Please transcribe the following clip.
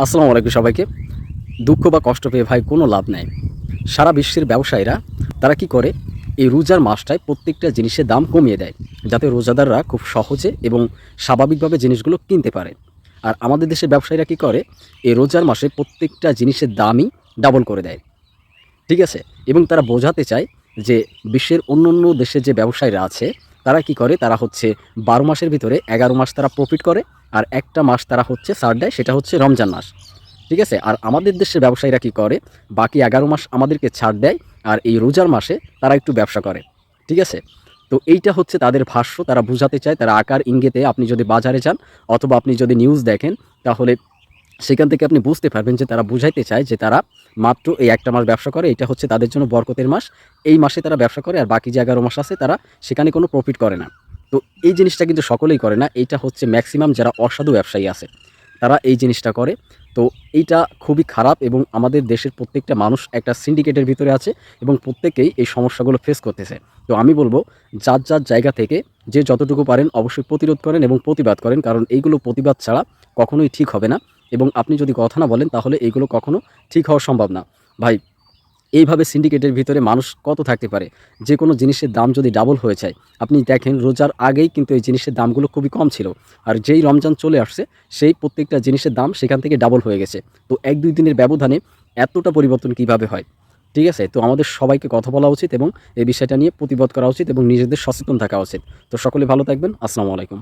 আসসালামু আলাইকুম সবাইকে। দুঃখ বা কষ্ট পেয়ে ভাই কোনো লাভ নাই। সারা বিশ্বের ব্যবসায়ীরা তারা কি করে, এই রোজার মাসটায় প্রত্যেকটা জিনিসের দাম কমিয়ে দেয়, যাতে রোজাদাররা খুব সহজে এবং স্বাভাবিকভাবে জিনিসগুলো কিনতে পারে। আর আমাদের দেশের ব্যবসায়ীরা কি করে, এই রোজার মাসে প্রত্যেকটা জিনিসের দামই ডাবল করে দেয়। ঠিক আছে? এবং তারা বোঝাতে চায় যে বিশ্বের অন্য দেশের যে ব্যবসায়ীরা আছে তারা কি করে, তারা হচ্ছে ১২ মাসের ভিতরে ১১ মাস তারা প্রফিট করে, আর একটা মাস তারা হচ্ছে ছাড় দেয়, সেটা হচ্ছে রমজান মাস। ঠিক আছে? আর আমাদের দেশের ব্যবসায়ীরা কি করে, বাকি ১১ মাস আমাদেরকে ছাড় দেয়, আর এই রোজার মাসে তারা একটু ব্যবসা করে। ঠিক আছে? তো এইটা হচ্ছে তাদের ভাষ্য, তারা বুঝাতে চায়, তারা আকার ইঙ্গিতে আপনি যদি বাজারে যান অথবা আপনি যদি নিউজ দেখেন, তাহলে সেখান থেকে আপনি বুঝতে পারবেন যে তারা বুঝাইতে চায় যে তারা মাত্র এই একটা মাস ব্যবসা করে, এটা হচ্ছে তাদের জন্য বরকতের মাস। এই মাসে তারা ব্যবসা করে, আর বাকি যে ১১ মাস আছে তারা সেখানে কোনো প্রফিট করে না। তো এই জিনিসটা কিন্তু সকলেই করে না। এইটা হচ্ছে ম্যাক্সিমাম যারা অসাধু ব্যবসায়ী আছে তারা এই জিনিসটা করে। তো এইটা খুবই খারাপ, এবং আমাদের দেশের প্রত্যেকটা মানুষ একটা সিন্ডিকেটের ভিতরে আছে এবং প্রত্যেকেই এই সমস্যাগুলো ফেস করতেছে। তো আমি বলবো, যার জায়গা থেকে যে যতটুকু পারেন অবশ্যই প্রতিরোধ করেন এবং প্রতিবাদ করেন, কারণ এইগুলো প্রতিবাদ ছাড়া কখনোই ঠিক হবে না। এবং আপনি যদি কথা না বলেন তাহলে এইগুলো কখনো ঠিক হওয়া সম্ভব না। ভাই, এইভাবে সিন্ডিকেটের ভিতরে মানুষ কত থাকতে পারে? যে কোনো জিনিসের দাম যদি ডাবল হয়ে যায়, আপনি দেখেন রোজার আগেই কিন্তু এই জিনিসের দামগুলো খুবই কম ছিল। আর যেই রমজান চলে আসছে, সেই প্রত্যেকটা জিনিসের দাম সেখান থেকে ডাবল হয়ে গেছে। তো ১-২ দিনের ব্যবধানে এতটা পরিবর্তন কিভাবে হয়? ঠিক আছে? তো আমাদের সবাইকে কথা বলা উচিত এবং এই বিষয়টা নিয়ে প্রতিবাদ করা উচিত এবং নিজেদের সচেতন থাকা উচিত। তো সকলে ভালো থাকবেন। আসসালামু আলাইকুম।